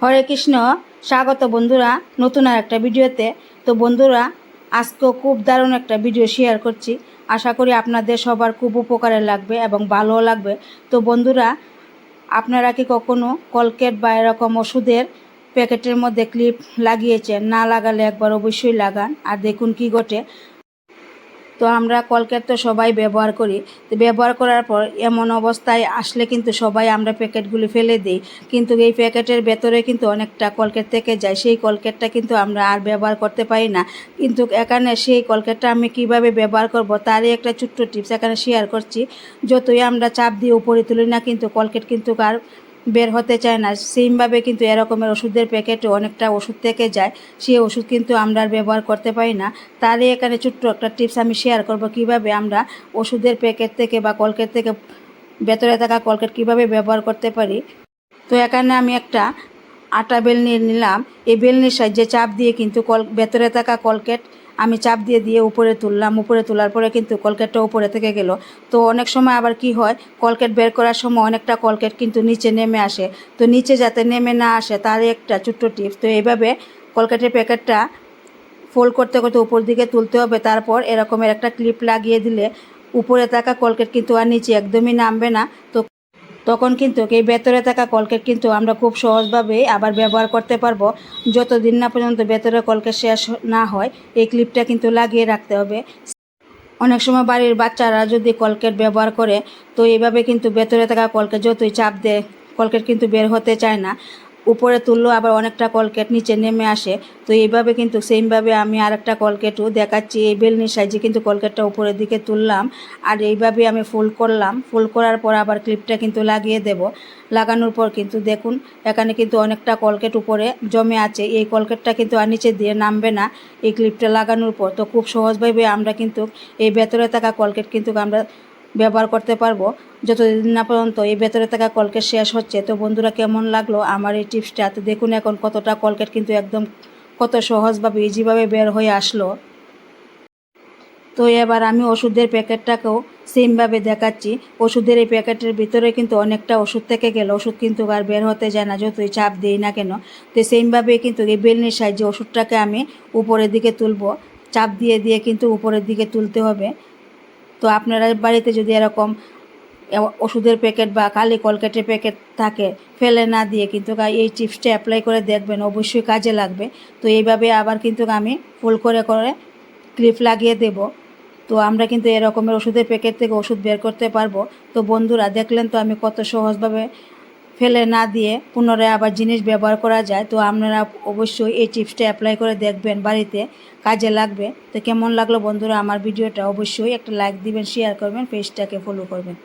হরে কৃষ্ণ, স্বাগত বন্ধুরা নতুন আর একটা ভিডিওতে। তো বন্ধুরা, আজকেও খুব দারুণ একটা ভিডিও শেয়ার করছি। আশা করি আপনাদের সবার খুব উপকারে লাগবে এবং ভালোও লাগবে। তো বন্ধুরা, আপনারা কি কখনো কলকেট বা এরকম ওষুধের প্যাকেটের মধ্যে ক্লিপ লাগিয়েছেন? না লাগালে একবার অবশ্যই লাগান, আর দেখুন কি ঘটে। তো আমরা কলকেট তো সবাই ব্যবহার করি। তো ব্যবহার করার পর এমন অবস্থায় আসলে কিন্তু সবাই আমরা প্যাকেটগুলি ফেলে দিই, কিন্তু এই প্যাকেটের ভেতরে কিন্তু অনেকটা কলকেট থেকে যায়। সেই কলকেটটা কিন্তু আমরা আর ব্যবহার করতে পারি না। কিন্তু এখানে সেই কলকেটটা আমি কিভাবে ব্যবহার করব তারই একটা ছোট্ট টিপস এখানে শেয়ার করছি। যতই আমরা চাপ দিয়ে উপরে তুলি না, কিন্তু কলকেট কিন্তু আর বের হতে চায় না। সেমভাবে কিন্তু এরকমের ওষুধের প্যাকেটে অনেকটা ওষুধ থেকে যায়, সেই ওষুধ কিন্তু আমরা আর ব্যবহার করতে পারি না। তারই এখানে ছোট্ট একটা টিপস আমি শেয়ার করব, কিভাবে আমরা ওষুধের প্যাকেট থেকে বা কলকেট থেকে ভেতরে থাকা কলকেট কিভাবে ব্যবহার করতে পারি। তো এখানে আমি একটা আটা বেলনি নিলাম। এই বেলনির সাহায্যে চাপ দিয়ে কিন্তু ভেতরে থাকা কলকেট আমি চাপ দিয়ে দিয়ে উপরে তুললাম। উপরে তোলার পরে কিন্তু কলকেটটা উপরে থেকে গেল। তো অনেক সময় আবার কি হয়, কলকেট বের করার সময় অনেকটা কলকেট কিন্তু নিচে নেমে আসে। তো নিচে যাতে নেমে না আসে তারই একটা ছোট্ট টিপস। তো এইভাবে কলকেটের প্যাকেটটা ফোল্ড করতে করতে উপর দিকে তুলতে হবে। তারপর এরকমের একটা ক্লিপ লাগিয়ে দিলে উপরে থাকা কলকেট কিন্তু আর নিচে একদমই নামবে না। তো তখন কিন্তু এই ভেতরে থাকা কলকেট কিন্তু আমরা খুব সহজভাবে আবার ব্যবহার করতে পারবো। যতদিন না পর্যন্ত ভেতরে কলকেট শেষ না হয়, এই ক্লিপটা কিন্তু লাগিয়ে রাখতে হবে। অনেক সময় বাড়ির বাচ্চারা যদি কলকেট ব্যবহার করে, তো এইভাবে কিন্তু ভেতরে থাকা কলকেট যতই চাপ দেয় কলকেট কিন্তু বের হতে চায় না। উপরে তুললেও আবার অনেকটা কলকেট নিচে নেমে আসে। তো এইভাবে কিন্তু সেমভাবে আমি আরেকটা কলকেটও দেখাচ্ছি। এই বেলনির সাইজে কিন্তু কলকেটটা উপরের দিকে তুললাম, আর এইভাবে আমি ফুল করলাম। ফুল করার পর আবার ক্লিপটা কিন্তু লাগিয়ে দেব। লাগানোর পর কিন্তু দেখুন এখানে কিন্তু অনেকটা কলকেট উপরে জমে আছে। এই কলকেটটা কিন্তু আর নিচে দিয়ে নামবে না এই ক্লিপটা লাগানোর পর। তো খুব সহজভাবে আমরা কিন্তু এই ভেতরে থাকা কলকেট কিন্তু আমরা ব্যবহার করতে পারবো যতদিন না পর্যন্ত এই ভেতরে থাকা কলকেট শেষ হচ্ছে। তো বন্ধুরা, কেমন লাগলো আমার এই টিপসটা? তো দেখুন এখন কতটা কলকেট কিন্তু একদম কত সহজভাবে ইজিভাবে বের হয়ে আসলো। তো এবার আমি ওষুধের প্যাকেটটাকেও সেমভাবে দেখাচ্ছি। ওষুধের এই প্যাকেটের ভিতরে কিন্তু অনেকটা ওষুধ থেকে গেল, ওষুধ কিন্তু আর বের হতে যায় না যতই চাপ দিই না কেন। তো সেমভাবে কিন্তু এই বেলনির সাহায্যে ওষুধটাকে আমি উপরের দিকে তুলবো। চাপ দিয়ে দিয়ে কিন্তু উপরের দিকে তুলতে হবে। তো আপনারা বাড়িতে যদি এরকম ওষুধের প্যাকেট বা খালি কলকেটের প্যাকেট থাকে, ফেলে না দিয়ে কিন্তু এই টিপসটা অ্যাপ্লাই করে দেখবেন, অবশ্যই কাজে লাগবে। তো এইভাবে আবার কিন্তু আমি ফুল করে করে ক্লিপ লাগিয়ে দেব। তো আমরা কিন্তু এরকমের ওষুধের প্যাকেট থেকে ওষুধ বের করতে পারবো। তো বন্ধুরা, দেখলেন তো আমি কত সহজভাবে ফেলে না দিয়ে পুনরায় আবার জিনিস ব্যবহার করা যায়। তো আপনারা অবশ্যই এই টিপসটা অ্যাপ্লাই করে দেখবেন, বাড়িতে কাজে লাগবে। তো কেমন লাগলো বন্ধুরা আমার ভিডিওটা? অবশ্যই একটা লাইক দিবেন, শেয়ার করবেন, পেজটাকে ফলো করবেন।